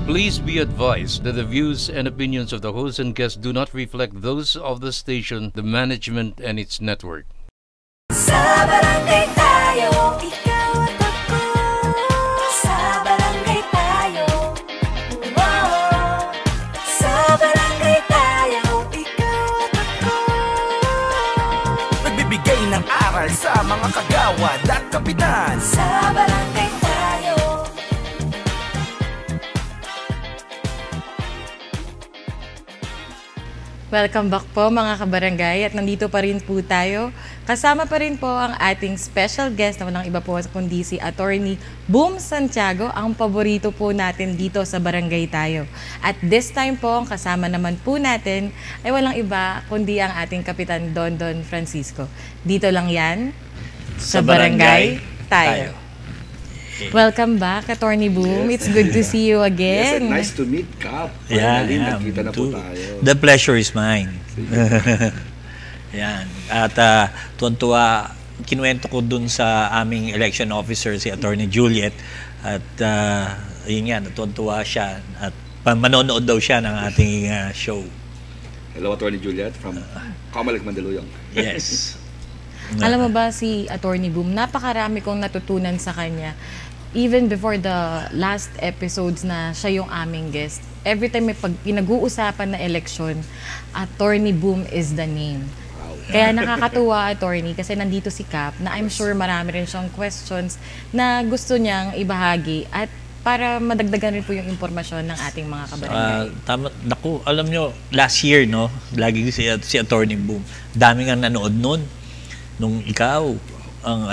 Please be advised that the views and opinions of the host and guests do not reflect those of the station, the management, and its network. Sa barangay tayo, ikaw at ako. Sa barangay tayo, wow. Sa barangay tayo, ikaw at ako. Nagbibigay ng aral sa mga kagawad at kapitan. Sa barangay tayo. Welcome back po mga kabarangay at nandito pa rin po tayo. Kasama pa rin po ang ating special guest na walang iba po kundi si Attorney Boom Santiago, ang paborito po natin dito sa Barangay Tayo. At this time po, ang kasama naman po natin ay walang iba kundi ang ating Kapitan Don Don Francisco. Dito lang yan sa Barangay Tayo. Welcome back, Attorney Boom. Yes. It's good to see you again. Yes, and nice to meet Kap. Yeah, Finally, yeah. nakita na po tayo. The pleasure is mine. Yan. At tuwan-tuwa, kinuwento ko dun sa aming election officer, si Attorney Juliet. At yun nga, tuwan-tuwa siya. At manonood daw siya ng ating show. Hello, Attorney Juliet from Comelec, Mandaluyong. Yes. Alam mo ba si Attorney Boom, napakarami kong natutunan sa kanya. Even before the last episodes na siya yung aming guest, every time may pinag-uusapan na election, Attorney Boom is the name. Wow. Kaya nakakatuwa, Attorney, kasi nandito si Cap na I'm sure marami rin siyang questions na gusto niyang ibahagi at para madagdagan rin po yung impormasyon ng ating mga kabarangay. Tama, naku, alam nyo, last year, no, lagi si Attorney Boom, daming ang nanood nun, nung ikaw, ang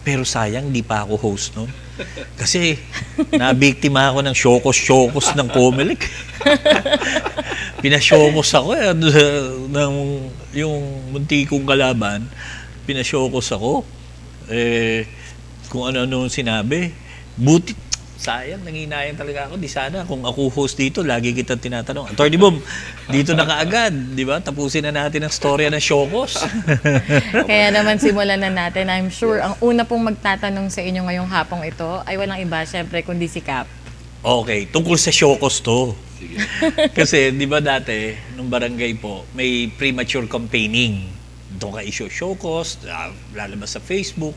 pero sayang, di pa ako host nun. Kasi, nabiktima ako ng syokos ng Comelec. Pinasyokos ako yung munti kong kalaban, pinasyokos ako. Kung ano-ano sinabi. Buti, sayang, nanginayang talaga ako. Di sana, kung ako host dito, lagi kita tinatanong, Attorney Boom, dito na kaagad, di ba? Tapusin na natin ang storya ng syokos. Kaya naman simulan na natin. I'm sure ang una pong magtatanong sa inyo ngayong hapong ito ay walang iba, syempre, kundi si Cap. Okay, tungkol sa syokos to. Sige. Kasi, di ba dati, nung barangay po, may premature campaigning. Doon ka issue syokos, lalabas sa Facebook,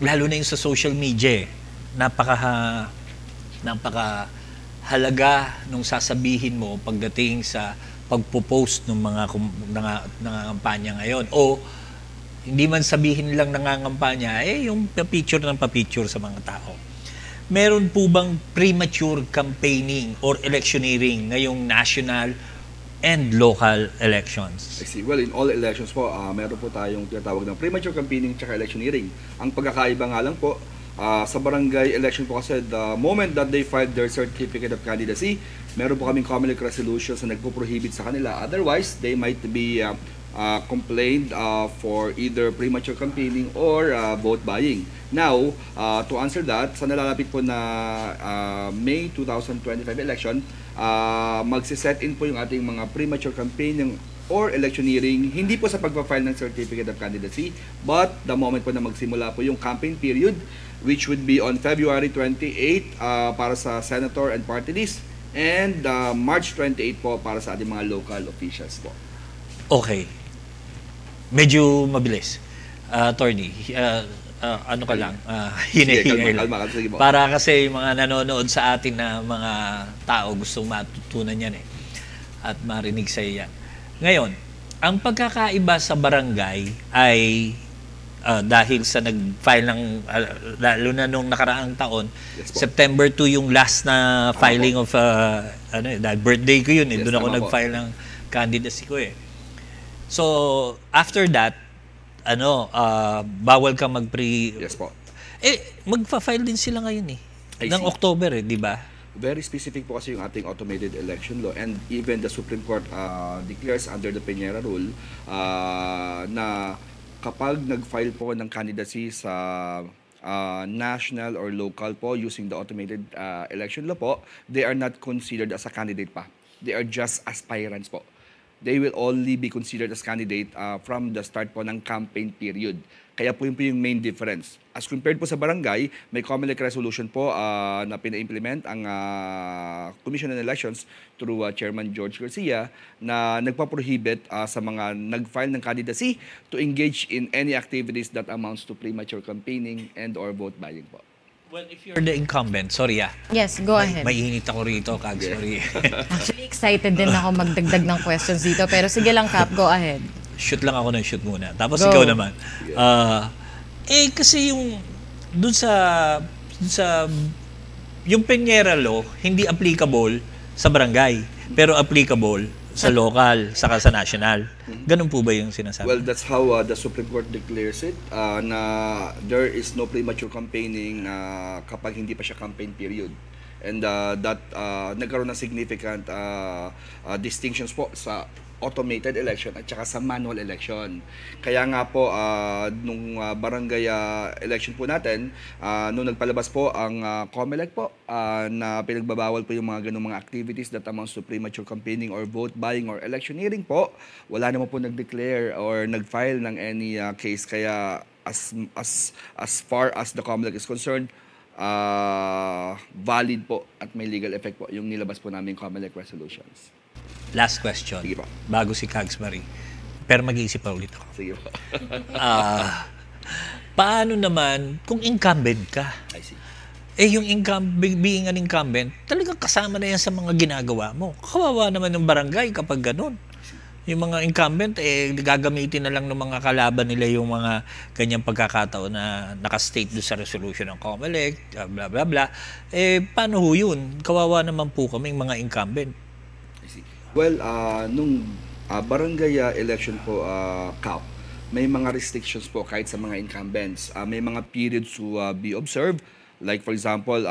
lalo na yung sa social media. Napakahalaga nung sasabihin mo pagdating sa pagpo-post ng mga nangangampanya ngayon. O hindi man sabihin lang nangangampanya, yung pa-picture sa mga tao. Meron po bang premature campaigning or electioneering ngayong national and local elections? I see. Well, in all elections po, meron po tayong tinatawag ng premature campaigning at electioneering. Ang pagkakaiba nga lang po, sa barangay election po kasi, the moment that they filed their certificate of candidacy, meron po kaming Comelec resolutions na nagpo-prohibit sa kanila. Otherwise, they might be complained for either premature campaigning or vote buying. Now, to answer that, sa nalalapit po na May 2025 election, magsiset in po yung ating mga premature campaigning or electioneering, hindi po sa pagpa-file ng certificate of candidacy, but the moment po na magsimula po yung campaign period, which would be on February 28 para sa senator and party list, and March 28 po para sa ating mga local officials po. Okay. Medyo mabilis. Attorney, ano ka lang, hinahinay lang. Sige po. Para kasi yung mga nanonood sa atin na mga tao gustong matutunan yan at marinig sa yan. Ngayon, ang pagkakaiba sa barangay ay dahil sa nag-file ng, lalo na nung nakaraang taon, Yes po. September 2 yung last na filing of, dahil birthday ko yun, Yes, doon ako tama po. nag-file ng candidacy ko So, after that, bawal ka mag-pre... Yes po. Magfa-file din sila ngayon I ng see. October di ba? Very specific po kasi yung ating automated election law, and even the Supreme Court declares under the Peñera rule na kapag nag-file po ng candidacy sa national or local po using the automated election law po, they are not considered as a candidate pa. They are just aspirants po. They will only be considered as candidate from the start po ng campaign period. Kaya po yun po yung main difference. As compared po sa barangay, may COMELEC resolution po na pina-implement ang Commission on Elections through Chairman George Garcia na nagpa-prohibit sa mga nag-file ng candidacy to engage in any activities that amounts to premature campaigning and or vote buying po. Well, if you're the incumbent, sorry Yes, go ahead. Mainit ako rito, Kag, sorry. Actually, excited din ako magdagdag ng questions dito. Pero sige lang, Kap, go ahead. Shoot lang ako ng shoot muna. Tapos Go. ikaw naman. Kasi yung dun sa yung Peñera law hindi applicable sa barangay pero applicable sa local saka sa national. Ganun po ba yung sinasabi? Well, that's how the Supreme Court declares it na there is no premature campaigning kapag hindi pa siya campaign period. And that nagkaroon ng significant distinctions po sa automated election at saka sa manual election. Kaya nga po nung barangay election po natin, nung nagpalabas po ang COMELEC po na pinagbabawal po yung mga ganung mga activities that amounts to premature campaigning or vote buying or electioneering po, wala naman po nag-declare or nag-file ng any case. Kaya as far as the COMELEC is concerned, valid po at may legal effect po yung nilabas po namin COMELEC resolutions. Last question. Sige po. Bago si Kags Marie. Pero mag-iisip pa ulit ako. Sige po. Paano naman kung incumbent ka? I see. Yung being an incumbent, talagang kasama na yan sa mga ginagawa mo. Kawawa naman ng barangay kapag ganun. Yung mga incumbent, gagamitin na lang ng mga kalaban nila yung mga ganyang pagkakataon na nakastate doon sa resolution ng COMELEC, blah, blah, blah. Paano ho yun? Kawawa naman po kaming mga incumbent. Well, nung barangay election po, CAP, may mga restrictions po kahit sa mga incumbents. May mga periods to be observed. Like for example,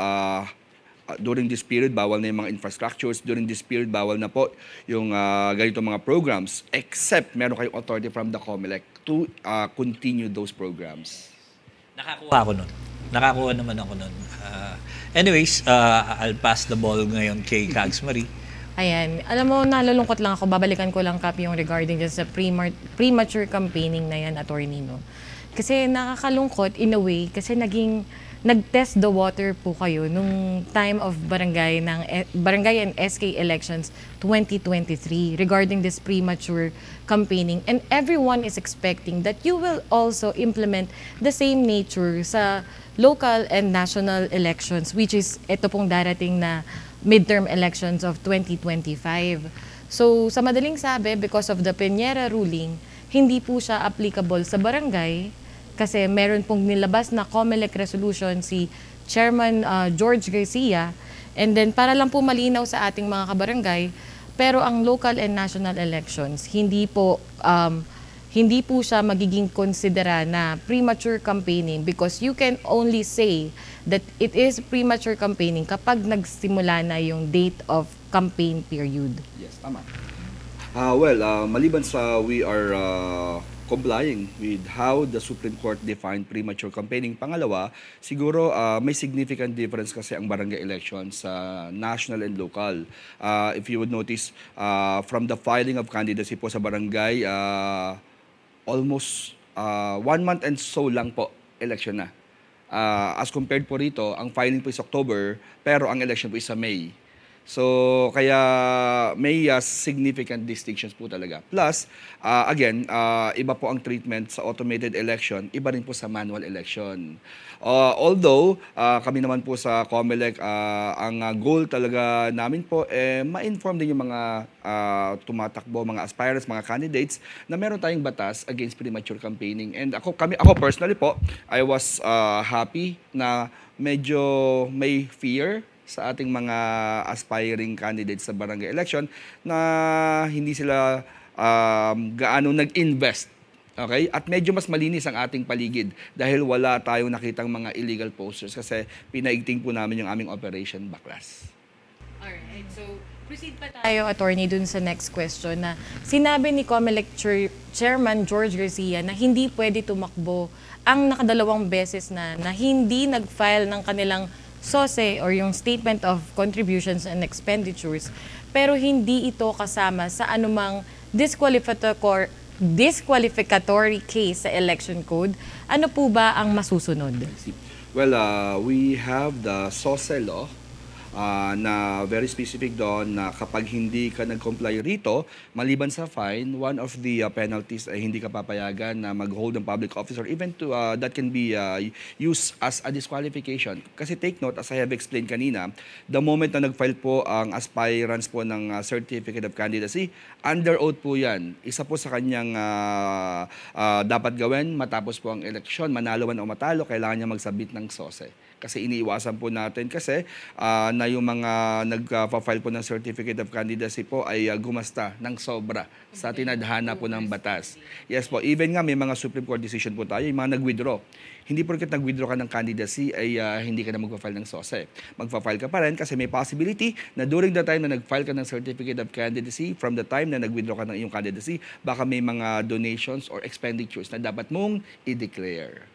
during this period, bawal na yung mga infrastructures. During this period, bawal na po yung ganito mga programs. Except meron kayong authority from the COMELEC to continue those programs. Nakakuha ako nun. Nakakuha naman ako nun. Anyways, I'll pass the ball ngayon kay Kags Marie. Ayan. Alam mo, nalulungkot lang ako. Babalikan ko lang, Kap, yung regarding dyan sa premature campaigning na yan, attorney, no? Kasi nakakalungkot in a way, kasi nag-test the water po kayo nung time of barangay and SK elections 2023 regarding this premature campaigning. And everyone is expecting that you will also implement the same nature sa local and national elections, which is ito pong darating na midterm elections of 2025. So, sa madaling sabi, because of the Peñera ruling, hindi po siya applicable sa barangay kasi meron pong nilabas na COMELEC resolution si Chairman George Garcia. And then, para lang po malinaw sa ating mga kabarangay, pero ang local and national elections, hindi po siya magiging konsidera na premature campaigning because you can only say that it is premature campaigning kapag nagsimula na yung date of campaign period. Yes, tama. Maliban sa we are complying with how the Supreme Court defined premature campaigning. Pangalawa, siguro may significant difference kasi ang barangay election sa national and local. If you would notice, from the filing of candidacy po sa barangay, almost 1 month and so lang po, election na. As compared po rito, ang filing po is October, pero ang election po is sa May. So, kaya may significant distinctions po talaga. Plus, again, iba po ang treatment sa automated election, iba rin po sa manual election. Although, kami naman po sa COMELEC, ang goal talaga namin po, ma-inform din yung mga tumatakbo, mga aspirants, mga candidates, na meron tayong batas against premature campaigning. And ako personally po, I was happy na medyo may fear sa ating mga aspiring candidates sa barangay election na hindi sila gaano nag-invest. Okay? At medyo mas malinis ang ating paligid dahil wala tayong nakitang mga illegal posters kasi pinaigting po namin yung aming Operation Baklas. Alright, so proceed pa tayo, attorney, dun sa next question na sinabi ni COMELEC Chairman George Garcia na hindi pwede tumakbo ang nakadalawang beses na hindi nag-file ng kanilang SOSE or yung Statement of Contributions and Expenditures, pero hindi ito kasama sa anumang disqualificatory case sa election code, ano po ba ang masusunod? Well, we have the SOSE law na very specific doon na kapag hindi ka nag-comply rito, maliban sa fine, one of the penalties ay hindi ka papayagan na mag-hold ng public office or even to that can be used as a disqualification. Kasi take note, as I have explained kanina, the moment na nag-file po ang aspirants po ng Certificate of Candidacy, under oath po yan. Isa po sa kanyang dapat gawin matapos po ang eleksyon, manalo man o matalo, kailangan niya mag-submit ng SOSE. Kasi iniiwasan po natin kasi na yung mga nag-file po ng Certificate of Candidacy po ay gumasta ng sobra sa tinadhana po ng batas. Yes po, even nga may mga Supreme Court decision po tayo, yung mga nag-withdraw. Hindi porket nag-withdraw ka ng candidacy ay hindi ka na mag-file ng SOSE. Mag-file ka pa rin kasi may possibility na during the time na nag-file ka ng Certificate of Candidacy, from the time na nag-withdraw ka ng iyong candidacy, baka may mga donations or expenditures na dapat mong i-declare.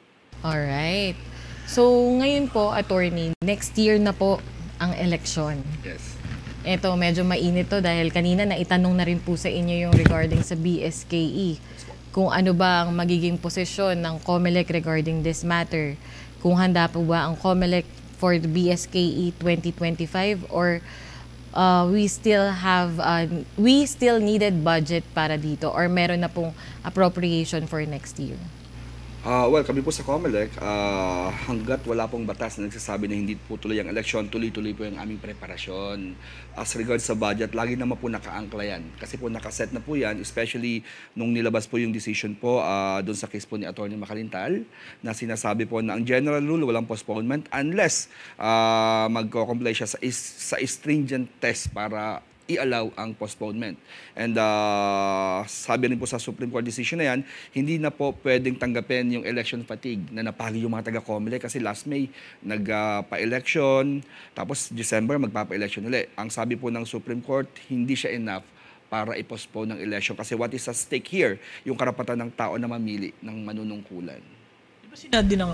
Alright. So, ngayon po, attorney, next year na po ang eleksyon. Yes. Ito, medyo mainit to dahil kanina naitanong na rin po sa inyo yung regarding sa BSKE. Kung ano ba ang magiging posisyon ng COMELEC regarding this matter. Kung handa po ba ang COMELEC for the BSKE 2025 or we still needed budget para dito or meron na pong appropriation for next year? Well, kami po sa COMELEC, hanggat wala pong batas na nagsasabi na hindi po tuloy ang eleksyon, tuloy-tuloy po yung aming preparasyon. As regards sa budget, lagi naman po nakaangkla yan. Kasi po nakaset na po yan, especially nung nilabas po yung decision po doon sa case po ni Atty. Macalintal, na sinasabi po na ang general rule, walang postponement unless magko-comply siya sa stringent test para i-allow ang postponement. And sabi rin po sa Supreme Court decision na yan, hindi na po pwedeng tanggapin yung election fatigue na napagi yung mga taga-COMELEC kasi last May nagpa-election, tapos December magpapa-election ulit. Ang sabi po ng Supreme Court, hindi siya enough para i-postpone ng election kasi what is at stake here, yung karapatan ng tao na mamili ng manunungkulan. Sinad din ng,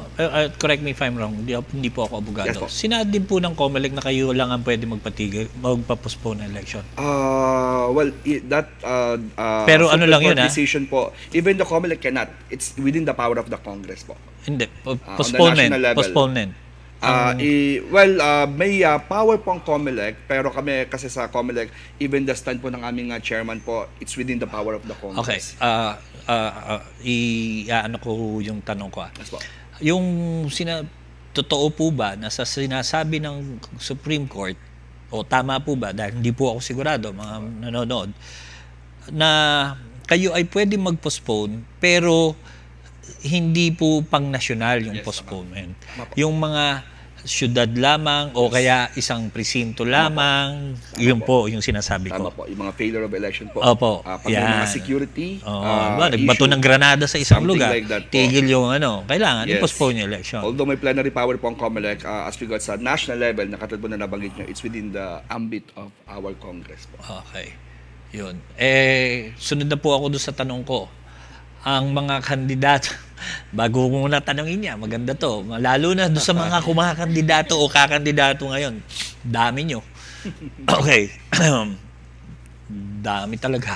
correct me if I'm wrong, hindi po ako abogado. Yes, po. Sinad din po ng COMELEC na kayo lang ang pwede magpa-postpone ng election. Well, Pero ano lang yun, decision po, even the COMELEC cannot. It's within the power of the Congress po. Hindi, On the national level. postponement. May power po ang COMELEC, pero kami kasi sa COMELEC, even the stand po ng aming chairman po, it's within the power of the Congress. Okay. Ano ko yung tanong ko. Yes, po. Yung totoo po ba na sa sinasabi ng Supreme Court, o tama po ba, dahil hindi po ako sigurado, mga nanonood, na kayo ay pwede mag-postpone, pero hindi po pang-nasyonal yung postponement. Yung mga syudad lamang o kaya isang presinto lamang, yun po yung sinasabi ko. Tama po, yung mga failure of election po. Opo. Pag may mga security nagbato ng granada sa isang lugar, like that po. tigil yung kailangan, Yes. i-postpone yung election. Although may plenary power po ang COMELEC, as regards sa national level, na katulad po na nabanggit nyo, it's within the ambit of our Congress po. Okay. Yun. Sunod na po ako doon sa tanong ko. Ang mga kandidato, bago ko muna tanongin niya, maganda to. Lalo na doon sa mga kumakandidato o kakandidato ngayon. Dami nyo. Okay. Dami talaga.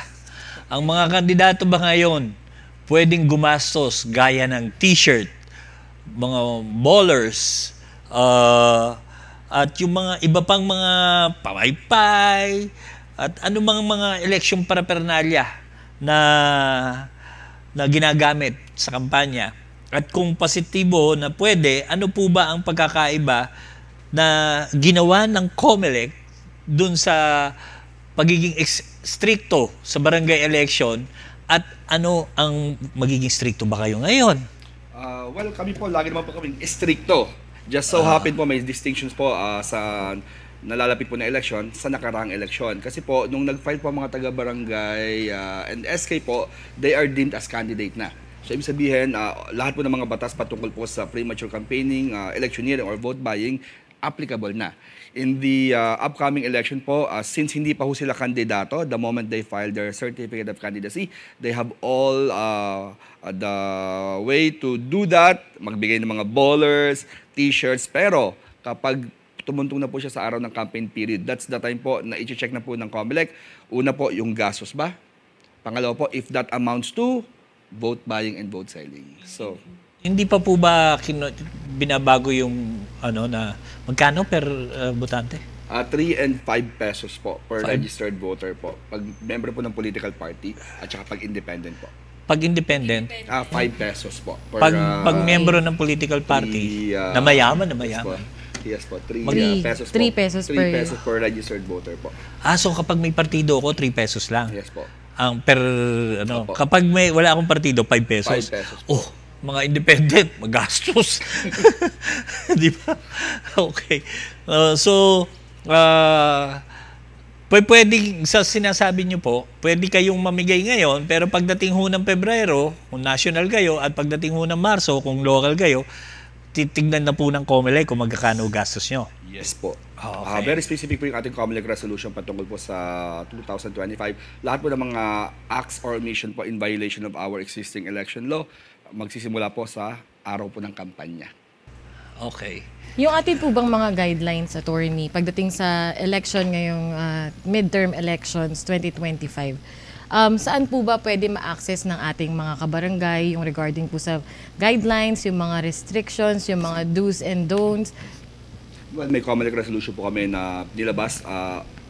Ang mga kandidato ba ngayon, pwedeng gumastos gaya ng t-shirt, mga ballers, at yung mga iba pang mga pamaypay, at anumang mga election paraphernalia na ginagamit sa kampanya. At kung positibo na pwede, ano po ba ang pagkakaiba na ginawa ng COMELEC dun sa pagiging stricto sa barangay election at ano ang magiging stricto ba kayo ngayon? Well, kami po, lagi naman po kaming stricto. Just so happen po, may distinctions po sa nalalapit po na election sa nakaraang election. Kasi po, nung nag-file po mga taga-barangay and SK po, they are deemed as candidate na. So, ibig sabihin, lahat po ng mga batas patungkol po sa premature campaigning, electioneering, or vote buying, applicable na. In the upcoming election po, since hindi pa ho sila kandidato, the moment they file their Certificate of Candidacy, they have all the way to do that, magbigay ng mga ballers, t-shirts, pero kapag tumuntong na po siya sa araw ng campaign period, that's the time po na i-check na po ng COMELEC. Una po, yung gastos ba? Pangalawa po, if that amounts to vote buying and vote selling. So, Hindi pa po ba binabago yung na magkano per botante? 3 and 5 pesos po per Five? registered voter po. Pag member po ng political party at saka pag independent po. Pag independent, 5 pesos po. Per, pag miyembro ng political party, na mayaman. Yes po, 3 Three- pesos po. 3 pesos 3 per- pesos per registered voter po. So kapag may partido ako, 3 pesos lang. Yes po. Ang per Opo. kapag wala akong partido, 5 pesos. 5 pesos po. Mga independent, magastos. Di ba? Okay. Pwede sa sinasabi niyo po, pwede kayong mamigay ngayon, pero pagdating ho ng Pebrero, kung national kayo, at pagdating ho ng Marso, kung local kayo, titignan na po ng COMELEC kung magkano gastos nyo. Yes po. Okay. Very specific po yung ating COMELEC resolution patungkol po sa 2025. Lahat po ng mga acts or omission po in violation of our existing election law, magsisimula po sa araw po ng kampanya. Okay. Yung atin po bang mga guidelines, attorney, pagdating sa election ngayong midterm elections 2025, saan po ba pwede ma-access ng ating mga kabarangay yung regarding po sa guidelines, yung mga restrictions, yung mga do's and don'ts? Well, may COMELEC resolution po kami na nilabas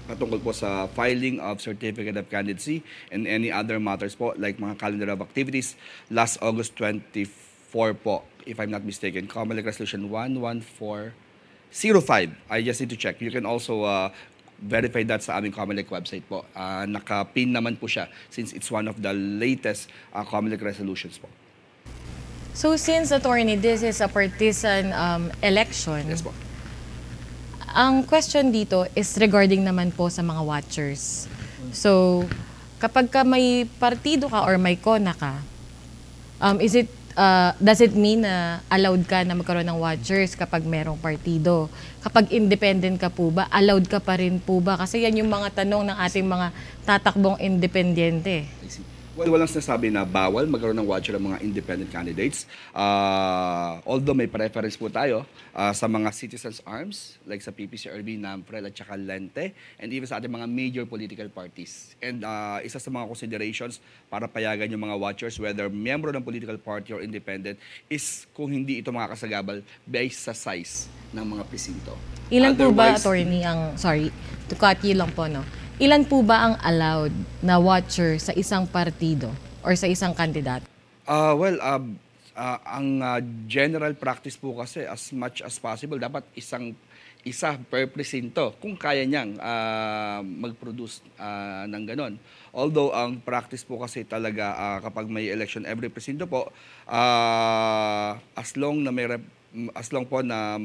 patungkol po sa filing of certificate of candidacy and any other matters po like mga calendar of activities last August 24 po, if I'm not mistaken. COMELEC resolution 11405. I just need to check. You can also verify that sa aming COMELEC website po. Naka-pin naman po siya since it's one of the latest COMELEC resolutions po. So since, attorney, this is a partisan election, Yes po. ang question dito is regarding naman po sa mga watchers. So, kapag ka may partido ka or may kona ka, does it mean na allowed ka na magkaroon ng watchers kapag merong partido? Kapag independent ka po ba, allowed ka pa rin po ba? Kasi yan yung mga tanong ng ating mga tatakbong independyente. I see. Well, walang sinasabi na bawal magkaroon ng watcher ng mga independent candidates. Although may preference po tayo sa mga citizens' arms, like sa PPCRB, NAMFREL, at saka Lente, and even sa ating mga major political parties. And isa sa mga considerations para payagan yung mga watchers, whether miyembro ng political party or independent, is kung hindi ito makakasagabal based sa size ng mga presinto. Ilan po ba, Otherwise, attorney, sorry, to cut you lang po, no? Ilan po ba ang allowed na watcher sa isang partido or sa isang kandidato? Ang general practice po kasi as much as possible, dapat isa per presinto kung kaya niyang mag-produce ng ganon. Although ang practice po kasi talaga kapag may election every presinto po, as long po na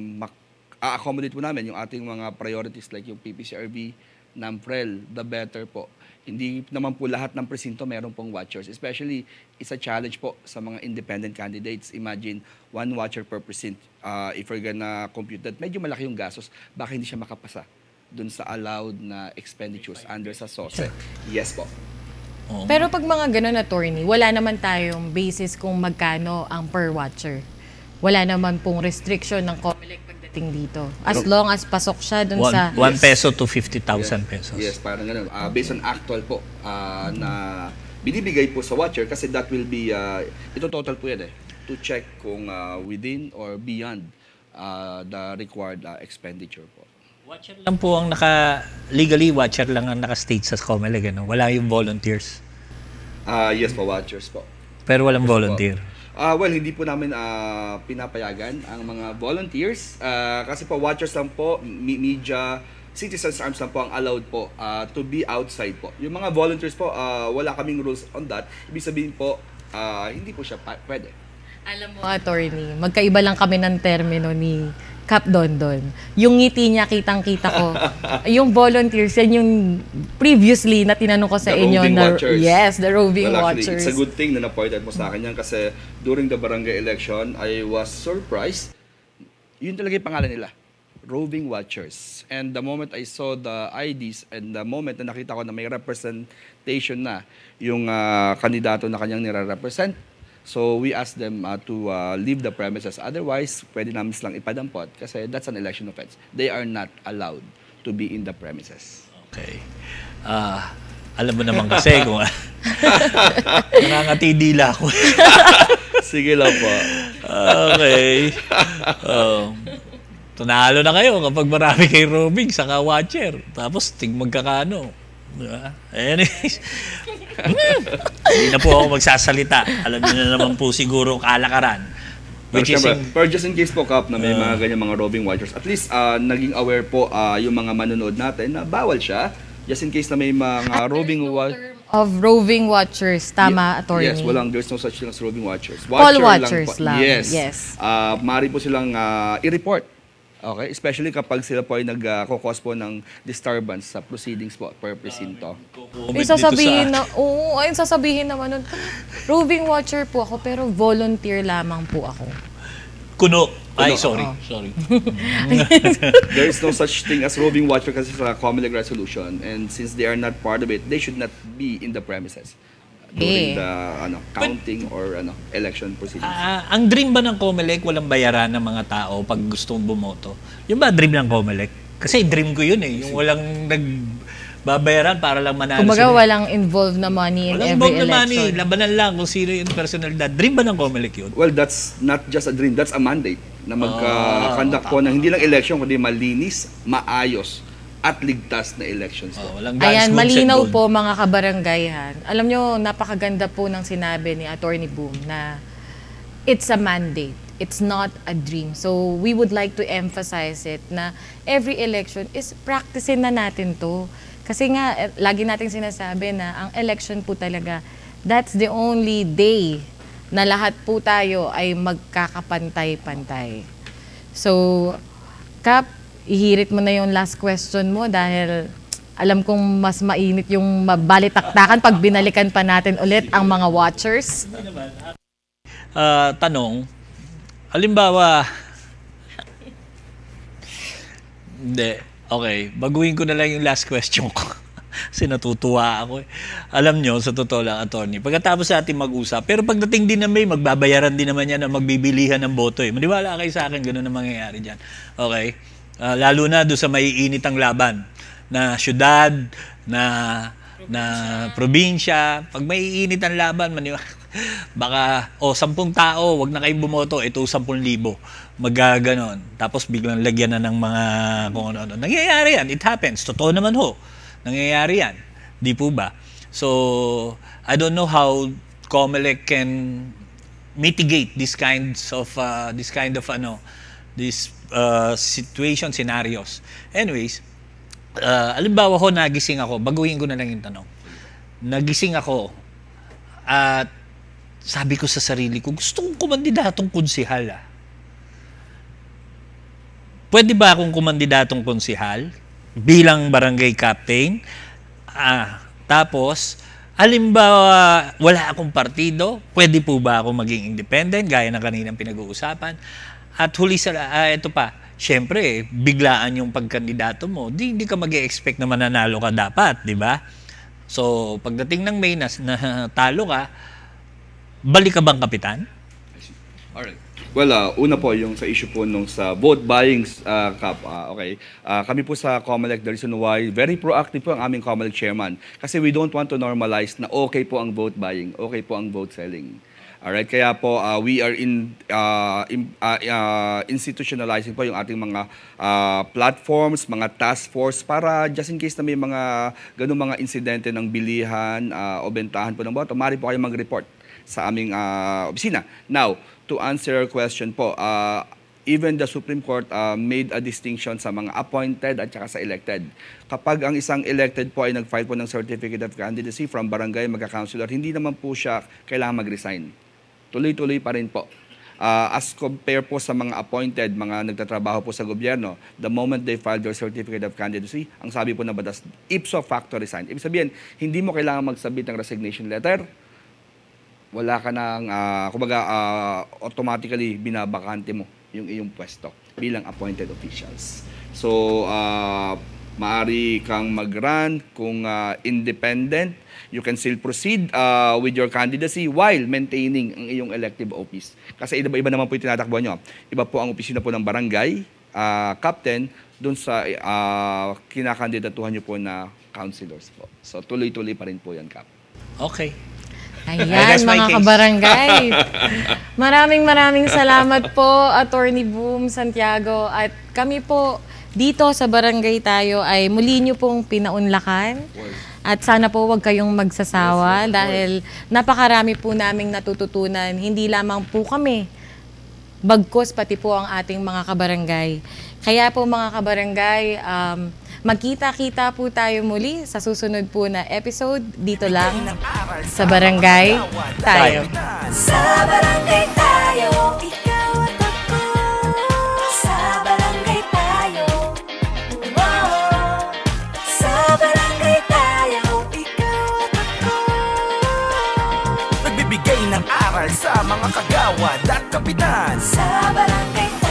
accommodate po namin yung ating mga priorities like yung PPCRB, NAMFREL, the better po. Hindi naman po lahat ng presinto meron pong watchers. Especially, it's a challenge po sa mga independent candidates. Imagine, 1 watcher per precinct. If we're gonna compute that, medyo malaki yung gastos. Baka hindi siya makapasa dun sa allowed na expenditures under sa SOSE. Yes po. Pero pag mga ganun, attorney, wala naman tayong basis kung magkano ang per watcher. Wala naman pong restriction ng COMELEC pagdating dito. As long as pasok siya dun sa... 1 peso to 50,000 pesos. Yes, parang ganun. Based on actual po na binibigay po sa watcher kasi that will be, ito total po yan to check kung within or beyond the required expenditure po. Watcher lang po ang legally watcher lang ang naka-state sa COMELEC, ano? Wala yung volunteers. Yes po, watchers po. Pero walang volunteer. Well, hindi po namin pinapayagan ang mga volunteers kasi po watchers lang po, media, citizens arms lang po ang allowed po to be outside po. Yung mga volunteers po, wala kaming rules on that. Ibig sabihin po, hindi po siya pwede. Alam mo, attorney, magkaiba lang kami ng termino ni Cap Dondon. Yung ngiti niya, kitang-kita ko. Yung volunteers, yan yung previously na tinanong ko sa The inyo. roving watchers. Yes, the roving Well, actually, watchers. it's a good thing na na-pointed mo sa akin yan kasi during the barangay election, I was surprised. Yun talaga yung pangalan nila. Roving watchers. And the moment I saw the IDs and the moment na nakita ko na may representation na yung kandidato na kanyang nire-represent, so we asked them to leave the premises. Otherwise, pwede namin silang ipadampot kasi that's an election offense. They are not allowed to be in the premises. Okay. Alam mo naman kasi kung nangangati dila ako. Sige lang po. Okay. Tunalo na kayo kapag marami kay roaming saka watcher. Tapos magkakano. Diba? Anyways. Hindi na po ako magsasalita. Alam niyo na naman po siguro kalakaran. Pero just in case po, Kap, na may mga ganyan mga roving watchers, at least naging aware po yung mga manonood natin na bawal siya. Just in case na may mga roving Of roving watchers, tama, attorney? Yes, there's no such thing as roving watchers. Call watchers lang. Yes. Maaari po silang i-report. Okay? Especially kapag sila po ay nag-cause po ng disturbance sa proceedings po per presinto. Ayun sasabihin naman nun, roving watcher po ako pero volunteer lamang po ako. Kuno. Ay, sorry. There is no such thing as roving watcher kasi sa COMELEC resolution, and since they are not part of it, they should not be in the premises during the counting or election proceedings. Ang dream ba ng COMELEC walang bayaran ng mga tao pag gustong bumoto? Yung ba dream ng COMELEC? Kasi dream ko yun eh, yung walang babayaran para lang manalo. Kumbaga walang involved na money in every election. Walang involved na money, labanan lang kung sino yung personalidad. Dream ba ng COMELEC yun? Well, that's not just a dream, that's a mandate na magka-conduct po ng hindi lang election kundi malinis, maayos at ligtas na elections. Ayan, malinaw po mga kabarangayhan. Alam nyo, napakaganda po ng sinabi ni Attorney Boom na it's a mandate. It's not a dream. So we would like to emphasize it na every election is practicein na natin to. Kasi nga, lagi nating sinasabi na ang election po talaga, that's the only day na lahat po tayo ay magkakapantay-pantay. So, Kap, ihirit mo na yung last question mo dahil alam kong mas mainit yung mabalitaktakan pag binalikan pa natin ulit ang mga watchers. Tanong, halimbawa, hindi. Okay, baguhin ko na lang yung last question ko. Kasi natutuwa ako eh. Alam nyo, sa totoo lang, attorney, pagkatapos natin mag-usap, pero pagdating din na may, magbabayaran din naman yan na magbibilihan ng boto eh. Maniwala kayo sa akin, gano'n na mangyayari dyan. Okay? Lalo na doon sa maiinit ang laban na syudad, na probinsya. Pag maiinit ang laban, baka 10 tao, wag na kayong bumoto, ito 10,000. Magaganon. Tapos biglang lagyan na ng mga kung ano-ano. Nangyayari yan. It happens. Totoo naman ho. Nangyayari yan. Di po ba? So, I don't know how COMELEC can mitigate this kind of situation scenarios. Anyways, alimbawa ho, nagising ako. Baguhin ko na lang yung tanong. Nagising ako at sabi ko sa sarili ko, gusto kong kumandidatong konsihal. Pwede ba akong kumandidatong konsihal bilang barangay captain? Tapos, halimbawa, wala akong partido, pwede po ba ako maging independent, gaya ng kaninang pinag-uusapan? At huli ito pa, syempre, biglaan yung pagkandidato mo, hindi ka mag-e-expect na mananalo ka dapat, di ba? So, pagdating ng May na talo ka, balik ka bang kapitan? Alright. Well, una po yung sa issue po nung sa vote buying, Kap. Okay. Kami po sa COMELEC, the reason why, very proactive po ang aming COMELEC chairman. Kasi we don't want to normalize na okay po ang vote buying, okay po ang vote selling. Alright, kaya po we are institutionalizing po yung ating mga platforms, mga task force para just in case na may mga ganung mga insidente ng bilihan o bentahan po ng boto, maaari po kayo mag-report sa aming opisina. Now, to answer your question po, even the Supreme Court made a distinction sa mga appointed at saka sa elected. Kapag ang isang elected po ay nag-file po ng Certificate of Candidacy from barangay, magka-councilor, hindi naman po siya kailangan mag-resign. Tuloy-tuloy pa rin po. As compare po sa mga appointed, mga nagtatrabaho po sa gobyerno, the moment they file their Certificate of Candidacy, ang sabi po na batas, ipso facto resign. Ibig sabihin, hindi mo kailangan mag-submit ng resignation letter, wala ka nang, automatically binabakante mo yung iyong pwesto bilang appointed officials. So, maaari kang mag-run kung independent. You can still proceed with your candidacy while maintaining ang iyong elective office. Kasi iba naman po yung tinatakbo nyo. Iba po ang opisina po ng barangay, captain, dun sa kinakandidatuhan nyo po na counselors po. So tuloy-tuloy pa rin po yan, Kap. Okay. Ayan, That's my mga case. kabarangay. Maraming salamat po, Attorney Boom Santiago. At kami po dito sa Barangay Tayo ay muli nyo pong pinaunlakan. At sana po wag kayong magsasawa dahil napakarami po naming natututunan. Hindi lamang po kami, bagkus pati po ang ating mga kabarangay. Kaya po mga kabarangay, magkita-kita po tayo muli sa susunod po na episode dito lang sa Barangay Tayo. Sa barangay tayo, ikaw at ako. Sa barangay tayo, wow. Sa barangay tayo, ikaw at ako. Nagbibigay ng aral sa mga kagawad at kapitan. Sa barangay tayo.